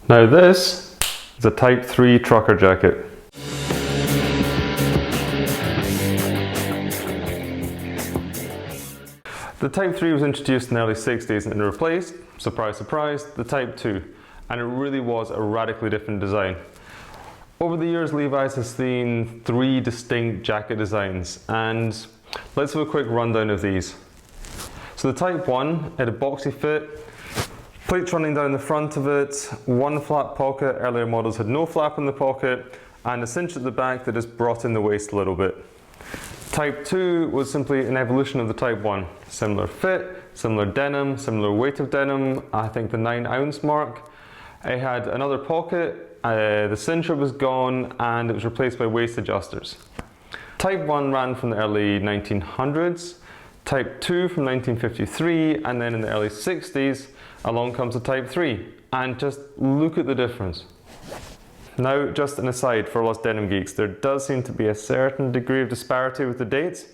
Now this is a Type 3 trucker jacket. The Type 3 was introduced in the early 60s and replaced, surprise surprise, the Type 2, and it really was a radically different design. Over the years, Levi's has seen 3 distinct jacket designs, and let's have a quick rundown of these. So the Type 1 had a boxy fit, pleats running down the front of it, 1 flat pocket. Earlier models had no flap in the pocket, and a cinch at the back that just brought in the waist a little bit. Type 2 was simply an evolution of the Type 1. Similar fit, similar denim, similar weight of denim, I think the 9-ounce mark. It had another pocket, the cincher was gone, and it was replaced by waist adjusters. Type 1 ran from the early 1900s, Type 2 from 1953, and then in the early 60s, along comes the Type 3. And just look at the difference. Now, just an aside for us denim geeks, there does seem to be a certain degree of disparity with the dates.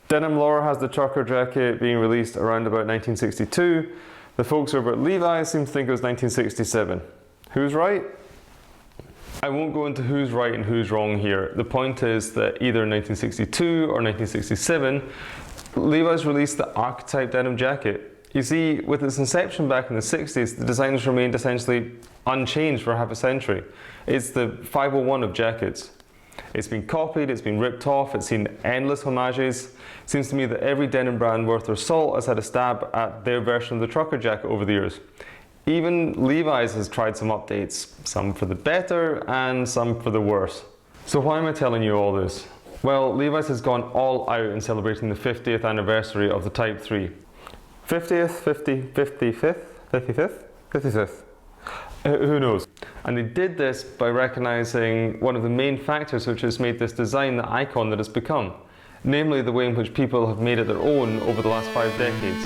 Denim lore has the trucker jacket being released around about 1962. The folks over at Levi seem to think it was 1967. Who's right? I won't go into who's right and who's wrong here. The point is that either in 1962 or 1967, Levi's released the archetype denim jacket. You see, with its inception back in the 60s, the design has remained essentially unchanged for half a century. It's the 501 of jackets. It's been copied, it's been ripped off, it's seen endless homages. It seems to me that every denim brand worth their salt has had a stab at their version of the trucker jacket over the years. Even Levi's has tried some updates, some for the better and some for the worse. So why am I telling you all this? Well, Levi's has gone all out in celebrating the 50th anniversary of the Type 3. 50th, 55th, 55th, 55th. Who knows? And they did this by recognizing one of the main factors which has made this design the icon that it's become, namely the way in which people have made it their own over the last 5 decades.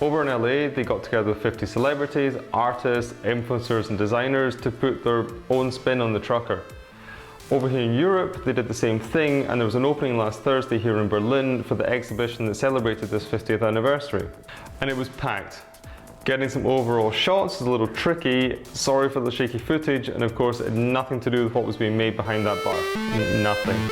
Over in LA, they got together with 50 celebrities, artists, influencers and designers to put their own spin on the trucker. Over here in Europe, they did the same thing, and there was an opening last Thursday here in Berlin for the exhibition that celebrated this 50th anniversary. And it was packed. Getting some overall shots is a little tricky, sorry for the shaky footage, and of course it had nothing to do with what was being made behind that bar. Nothing.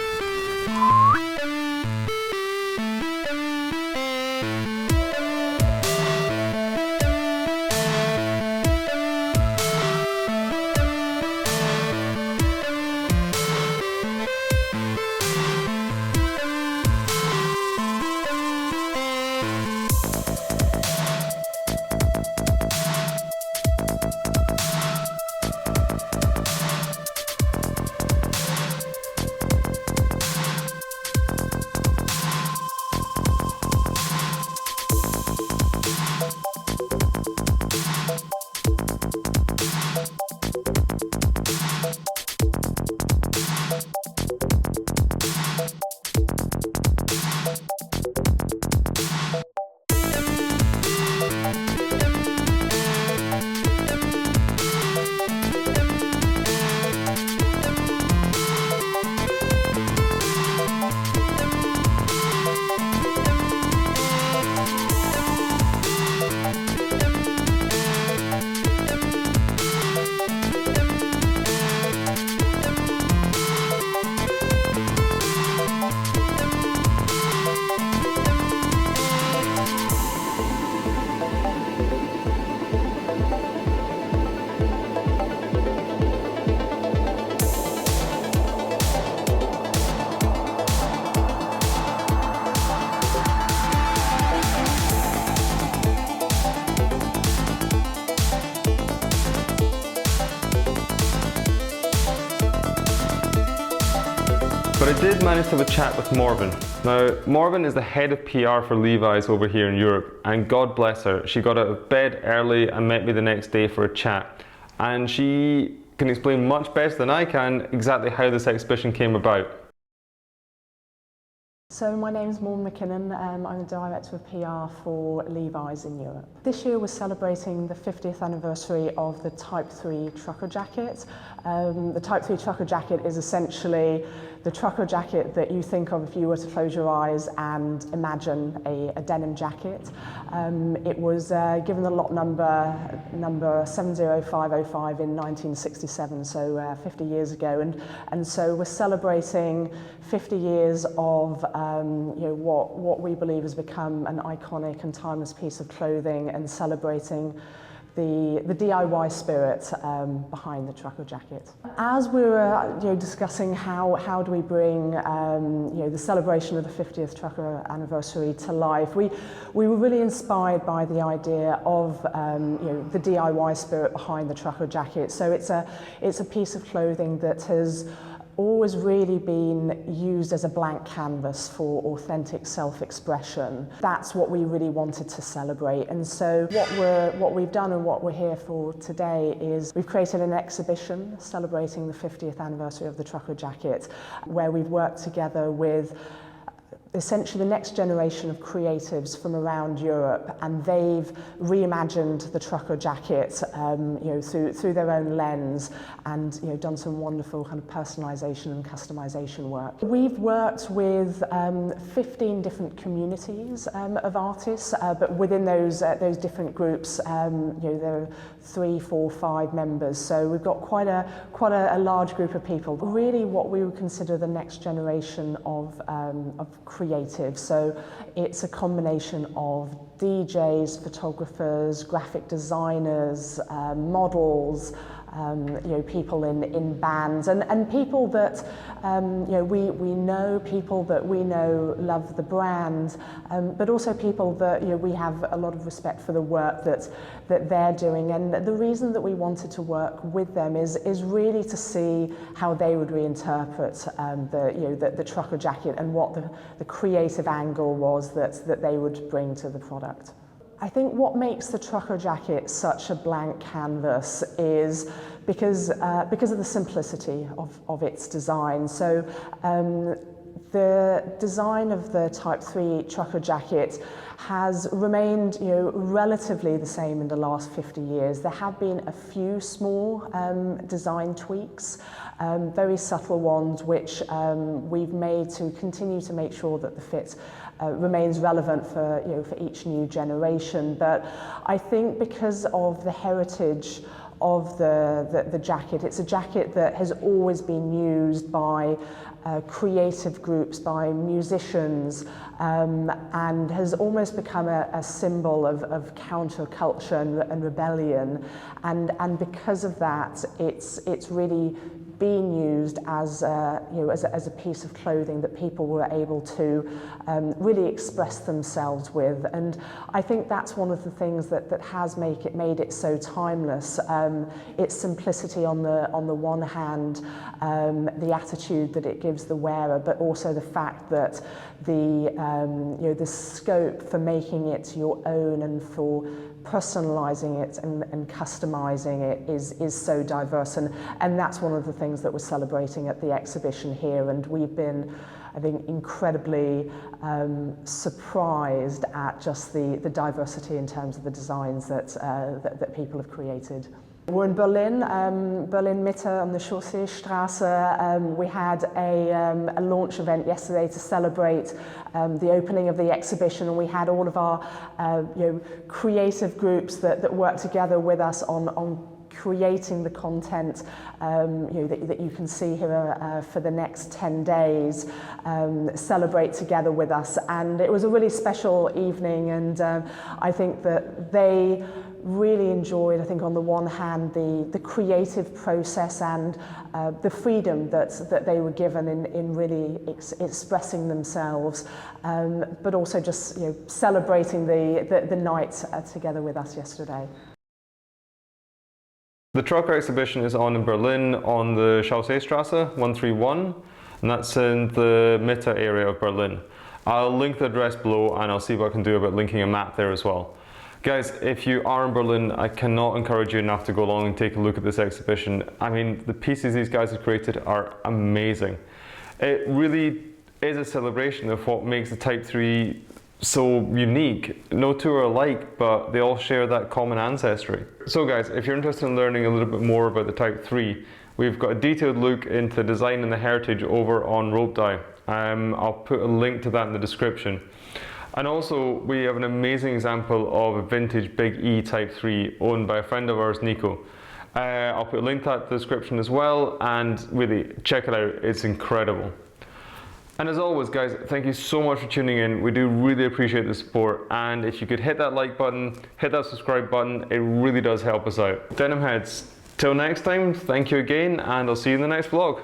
But I did manage to have a chat with Morven. Now, Morven is the head of PR for Levi's over here in Europe, and God bless her, she got out of bed early and met me the next day for a chat. And she can explain much better than I can exactly how this exhibition came about. So my name is Morven McKinnon, I'm the Director of PR for Levi's in Europe. This year we're celebrating the 50th anniversary of the Type 3 trucker jacket. The Type 3 trucker jacket is essentially the trucker jacket that you think of if you were to close your eyes and imagine a denim jacket. It was given the lot number 70505 in 1967, so 50 years ago, and so we're celebrating 50 years of what we believe has become an iconic and timeless piece of clothing, and celebrating the DIY spirit behind the trucker jacket. As we were discussing how do we bring the celebration of the 50th trucker anniversary to life, we were really inspired by the idea of the DIY spirit behind the trucker jacket. So it's a piece of clothing that has always really been used as a blank canvas for authentic self-expression. That's what we really wanted to celebrate. And so what we've done and what we're here for today is we've created an exhibition celebrating the 50th anniversary of the trucker jacket, where we've worked together with essentially the next generation of creatives from around Europe, and they've reimagined the trucker jacket through their own lens, and done some wonderful kind of personalization and customization work. We've worked with 15 different communities of artists, but within those different groups, there are 3, 4, 5 members. So we've got quite a large group of people. Really, what we would consider the next generation of creatives. So it's a combination of DJs, photographers, graphic designers, models, people in bands, and people that we know, people that we know love the brand, but also people that we have a lot of respect for the work that they're doing. And the reason that we wanted to work with them is really to see how they would reinterpret the trucker jacket, and what the creative angle was that they would bring to the product. I think what makes the trucker jacket such a blank canvas is because of the simplicity of its design. So the design of the Type 3 trucker jacket has remained relatively the same in the last 50 years. There have been a few small design tweaks, very subtle ones, which we've made to continue to make sure that the fit remains relevant for each new generation. But I think because of the heritage of the jacket, it's a jacket that has always been used by creative groups, by musicians, and has almost become a symbol of counterculture and rebellion. And because of that, it's really being used as a piece of clothing that people were able to really express themselves with. And I think that's one of the things that has made it so timeless. Its simplicity on the one hand, the attitude that it gives the wearer, but also the fact that the scope for making it your own and for personalizing it and customizing it is so diverse, and that's one of the things that we're celebrating at the exhibition here. And we've been, I think, incredibly surprised at just the diversity in terms of the designs that people have created. We're in Berlin, Berlin Mitte on the Chausseestraße. We had a launch event yesterday to celebrate the opening of the exhibition, and we had all of our creative groups that work together with us on creating the content that you can see here for the next 10 days, celebrate together with us. And it was a really special evening, and I think that they really enjoyed, I think, on the one hand, the creative process and the freedom that they were given in really expressing themselves, but also just celebrating the night together with us yesterday. The trucker exhibition is on in Berlin on the Chausseestraße 131, and that's in the Mitte area of Berlin. I'll link the address below, and I'll see what I can do about linking a map there as well. Guys, if you are in Berlin, I cannot encourage you enough to go along and take a look at this exhibition. I mean, the pieces these guys have created are amazing. It really is a celebration of what makes the Type 3 so unique. No two are alike, but they all share that common ancestry. So guys, if you're interested in learning a little bit more about the Type 3, We've got a detailed look into the design and the heritage over on Rope Dye. I'll put a link to that in the description. And also, we have an amazing example of a vintage Big E Type 3 owned by a friend of ours, Nico. I'll put a link to that in the description as well, and really, check it out, it's incredible. And as always guys, thank you so much for tuning in. We do really appreciate the support, and if you could hit that like button, hit that subscribe button, it really does help us out. Denim heads, till next time, thank you again, and I'll see you in the next vlog.